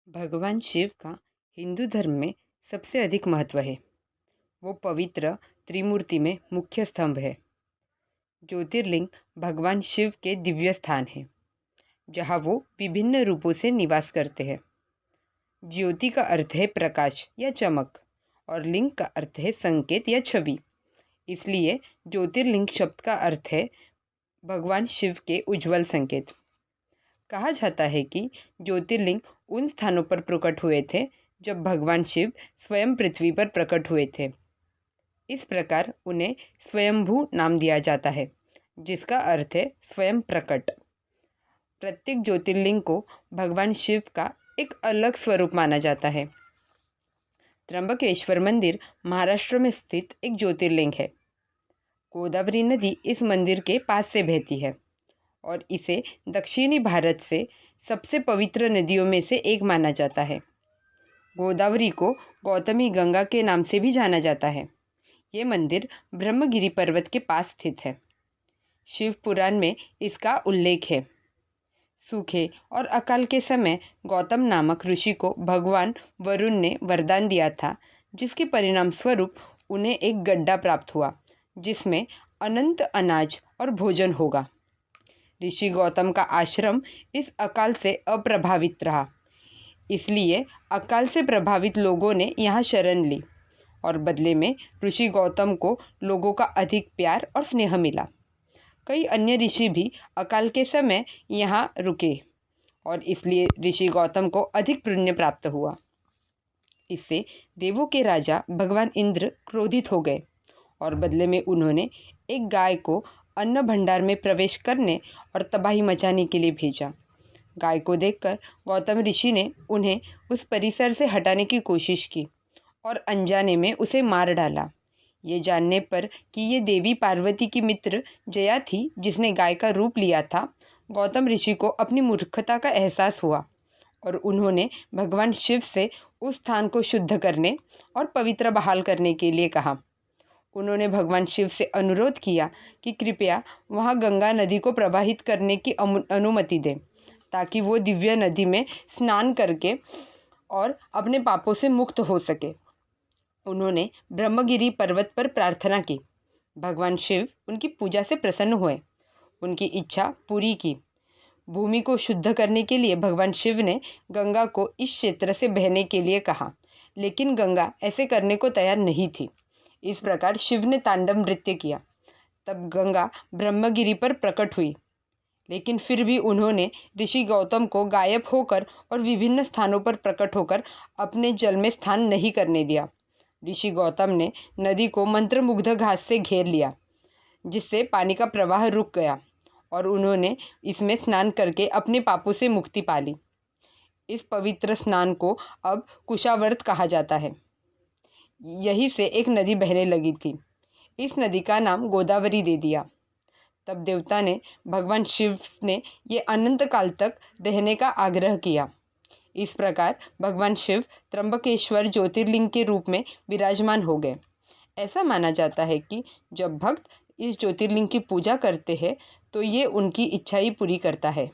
भगवान शिव का हिंदू धर्म में सबसे अधिक महत्व है। वो पवित्र त्रिमूर्ति में मुख्य स्तंभ है। ज्योतिर्लिंग भगवान शिव के दिव्य स्थान है, जहाँ वो विभिन्न रूपों से निवास करते हैं। ज्योति का अर्थ है प्रकाश या चमक और लिंग का अर्थ है संकेत या छवि। इसलिए ज्योतिर्लिंग शब्द का अर्थ है भगवान शिव के उज्जवल संकेत। कहा जाता है कि ज्योतिर्लिंग उन स्थानों पर प्रकट हुए थे जब भगवान शिव स्वयं पृथ्वी पर प्रकट हुए थे। इस प्रकार उन्हें स्वयंभू नाम दिया जाता है, जिसका अर्थ है स्वयं प्रकट। प्रत्येक ज्योतिर्लिंग को भगवान शिव का एक अलग स्वरूप माना जाता है। त्र्यंबकेश्वर मंदिर महाराष्ट्र में स्थित एक ज्योतिर्लिंग है। गोदावरी नदी इस मंदिर के पास से बहती है और इसे दक्षिणी भारत से सबसे पवित्र नदियों में से एक माना जाता है। गोदावरी को गौतमी गंगा के नाम से भी जाना जाता है। ये मंदिर ब्रह्मगिरि पर्वत के पास स्थित है। शिव पुराण में इसका उल्लेख है। सूखे और अकाल के समय गौतम नामक ऋषि को भगवान वरुण ने वरदान दिया था, जिसके परिणाम स्वरूप उन्हें एक गड्ढा प्राप्त हुआ जिसमें अनंत अनाज और भोजन होगा। ऋषि गौतम का आश्रम इस अकाल से अप्रभावित रहा, इसलिए अकाल से प्रभावित लोगों ने यहाँ शरण ली और बदले में ऋषि गौतम को लोगों का अधिक प्यार और स्नेह मिला। कई अन्य ऋषि भी अकाल के समय यहाँ रुके और इसलिए ऋषि गौतम को अधिक पुण्य प्राप्त हुआ। इससे देवों के राजा भगवान इंद्र क्रोधित हो गए और बदले में उन्होंने एक गाय को अन्न भंडार में प्रवेश करने और तबाही मचाने के लिए भेजा। गाय को देखकर गौतम ऋषि ने उन्हें उस परिसर से हटाने की कोशिश की और अनजाने में उसे मार डाला। ये जानने पर कि ये देवी पार्वती की मित्र जया थी, जिसने गाय का रूप लिया था, गौतम ऋषि को अपनी मूर्खता का एहसास हुआ और उन्होंने भगवान शिव से उस स्थान को शुद्ध करने और पवित्र बहाल करने के लिए कहा। उन्होंने भगवान शिव से अनुरोध किया कि कृपया वहाँ गंगा नदी को प्रवाहित करने की अनुमति दें, ताकि वो दिव्य नदी में स्नान करके और अपने पापों से मुक्त हो सके। उन्होंने ब्रह्मगिरि पर्वत पर प्रार्थना की। भगवान शिव उनकी पूजा से प्रसन्न हुए, उनकी इच्छा पूरी की। भूमि को शुद्ध करने के लिए भगवान शिव ने गंगा को इस क्षेत्र से बहने के लिए कहा, लेकिन गंगा ऐसे करने को तैयार नहीं थी। इस प्रकार शिव ने तांडव नृत्य किया। तब गंगा ब्रह्मगिरि पर प्रकट हुई, लेकिन फिर भी उन्होंने ऋषि गौतम को गायब होकर और विभिन्न स्थानों पर प्रकट होकर अपने जल में स्थान नहीं करने दिया। ऋषि गौतम ने नदी को मंत्रमुग्ध घास से घेर लिया, जिससे पानी का प्रवाह रुक गया और उन्होंने इसमें स्नान करके अपने पापों से मुक्ति पा ली। इस पवित्र स्नान को अब कुशावर्त कहा जाता है। यहीं से एक नदी बहने लगी थी। इस नदी का नाम गोदावरी दे दिया। तब देवता ने भगवान शिव ने ये अनंत काल तक रहने का आग्रह किया। इस प्रकार भगवान शिव त्र्यंबकेश्वर ज्योतिर्लिंग के रूप में विराजमान हो गए। ऐसा माना जाता है कि जब भक्त इस ज्योतिर्लिंग की पूजा करते हैं तो ये उनकी इच्छा ही पूरी करता है।